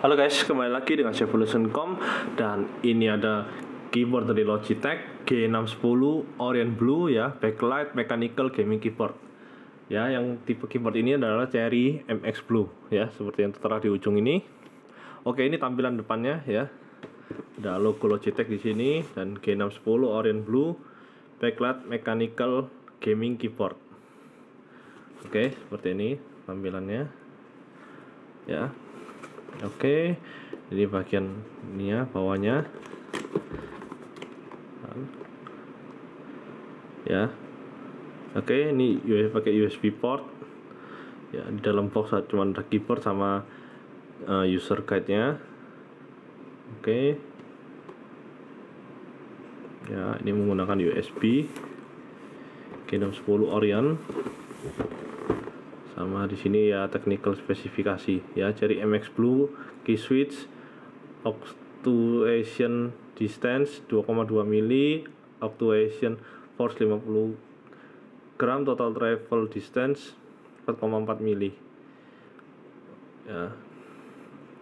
Halo guys, kembali lagi dengan Chefvolution.com. Dan ini ada keyboard dari Logitech G610 Orient Blue ya, backlight mechanical gaming keyboard. Ya, yang tipe keyboard ini adalah Cherry MX Blue ya, seperti yang tertera di ujung ini. Oke, ini tampilan depannya ya. Ada logo Logitech di sini dan G610 Orient Blue backlight mechanical gaming keyboard. Oke, seperti ini tampilannya. Ya. Oke, jadi bagian ini ya, bawahnya ya. Oke, ini pakai USB port ya. Di dalam box cuma ada keyboard sama user guide-nya. Oke ya, ini menggunakan USB G610 Orient. Sama di sini ya technical spesifikasi ya, Cherry MX Blue key switch, actuation distance 2,2 mili, actuation force 50 gram, total travel distance 4,4 mili ya.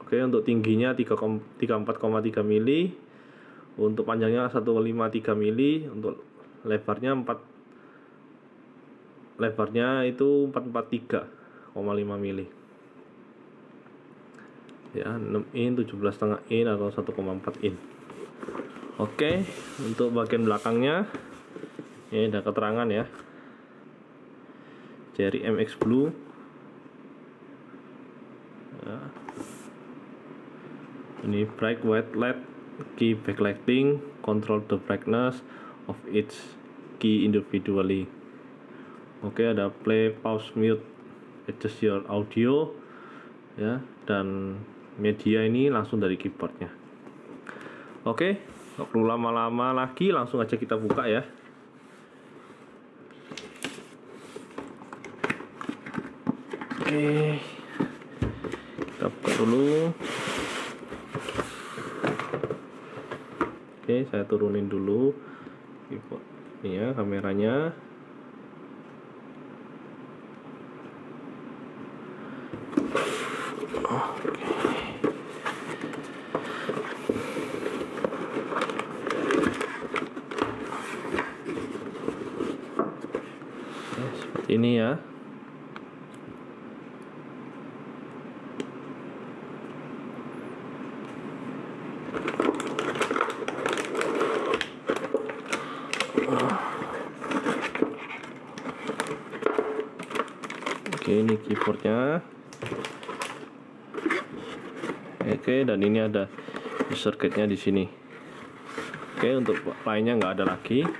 Oke, untuk tingginya 34,3 mili, untuk panjangnya 153 mili, untuk lebarnya itu 443,5 mili ya, 6 in, 17,5 in atau 1,4 in. Oke, untuk bagian belakangnya ini ada keterangan ya, Cherry MX Blue ya. Ini bright white LED key backlighting, control the brightness of each key individually. Oke, ada play, pause, mute, adjust your audio ya, dan media ini langsung dari keyboardnya. Oke, nggak perlu lama-lama lagi, langsung aja kita buka ya. Oke, kita buka dulu. Oke, saya turunin dulu keyboard ini ya, kameranya. Seperti ini ya. Oke, ini keyboardnya. Oke, dan ini ada user guide-nya di sini. Oke, untuk lainnya nggak ada lagi. Nah,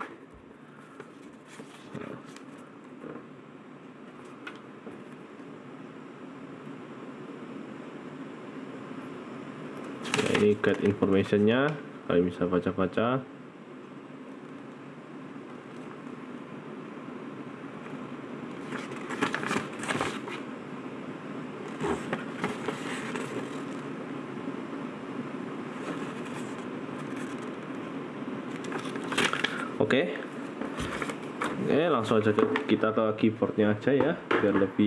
ini guide information-nya, kalian bisa baca-baca. Oke, langsung aja kita ke keyboardnya aja ya, biar lebih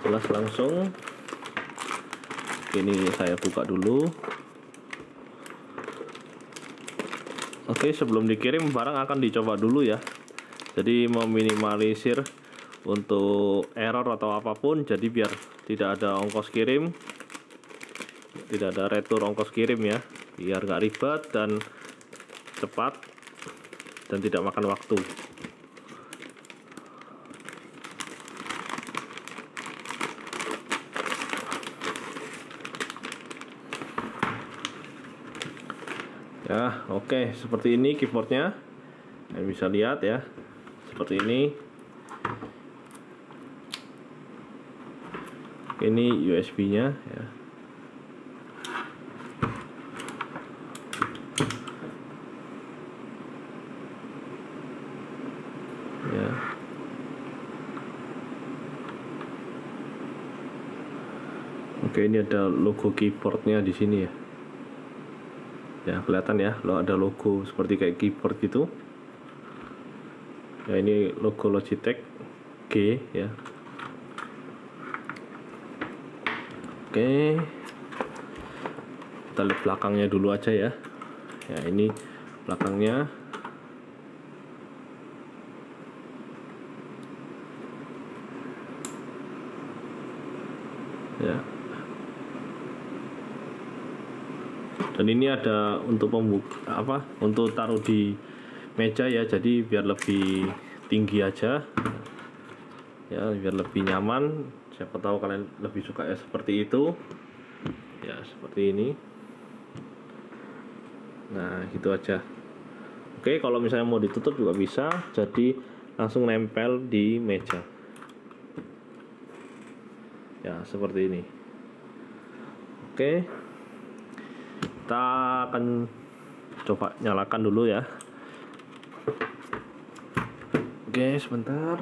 jelas langsung. Ini saya buka dulu. Oke, sebelum dikirim barang akan dicoba dulu ya, jadi meminimalisir untuk error atau apapun, jadi biar tidak ada ongkos kirim, tidak ada retur ongkos kirim ya, biar nggak ribet dan cepat dan tidak makan waktu. Ya, oke, seperti ini keyboardnya. Kalian bisa lihat ya, seperti ini. Ini USB-nya ya. Ya. Oke, ini ada logo keyboardnya di sini ya. Ya, kelihatan ya, lo ada logo seperti kayak keyboard gitu. Ya, ini logo Logitech G ya. Oke. Kita lihat belakangnya dulu aja ya. Ya, ini belakangnya. Ya. Dan ini ada untuk untuk taruh di meja ya, jadi biar lebih tinggi aja ya, biar lebih nyaman. Siapa tahu kalian lebih suka ya seperti itu ya, seperti ini. Nah, gitu aja. Oke, kalau misalnya mau ditutup juga bisa, jadi langsung nempel di meja ya, seperti ini. Oke, kita akan coba nyalakan dulu ya. Oke, sebentar.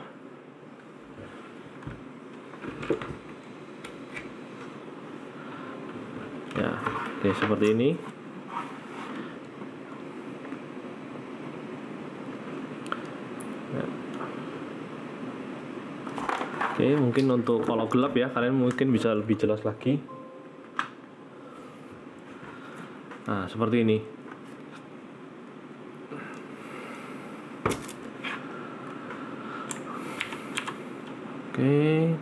Ya, oke, seperti ini. Ya. Oke, mungkin untuk kalau gelap ya, kalian mungkin bisa lebih jelas lagi. Nah, seperti ini. Oke.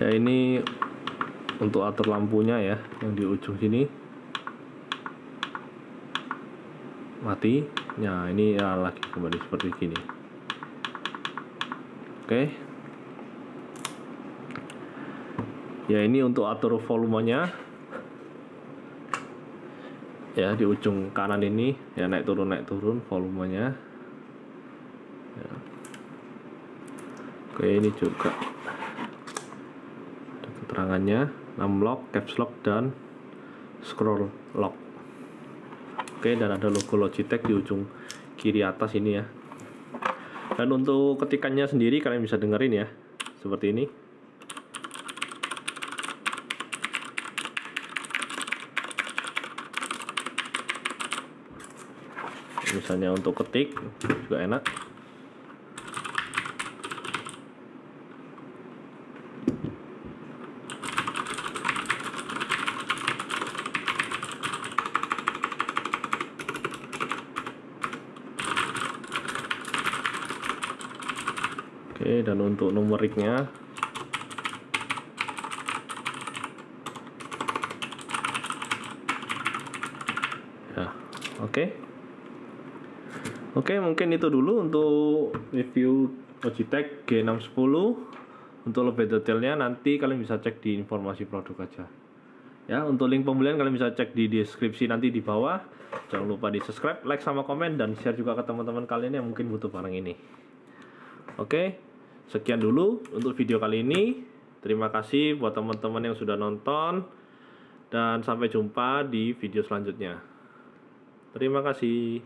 Ya, ini untuk atur lampunya ya, yang di ujung sini mati. Nah, ini ya lagi kembali seperti gini. Oke. Ya, ini untuk atur volumenya. Ya, di ujung kanan ini ya, naik turun volumenya. Ya. Oke, ini juga ada keterangannya, 6 lock, caps lock, dan scroll lock. Oke, dan ada logo Logitech di ujung kiri atas ini ya. Dan untuk ketikannya sendiri kalian bisa dengerin ya, seperti ini. Misalnya untuk ketik juga enak. Oke, dan untuk numeriknya ya, oke, mungkin itu dulu untuk review Logitech G610. Untuk lebih detailnya nanti kalian bisa cek di informasi produk aja ya. Untuk link pembelian kalian bisa cek di deskripsi nanti di bawah. Jangan lupa di subscribe, like, sama komen, dan share juga ke teman-teman kalian yang mungkin butuh barang ini. Oke, sekian dulu untuk video kali ini. Terima kasih buat teman-teman yang sudah nonton, dan sampai jumpa di video selanjutnya. Terima kasih.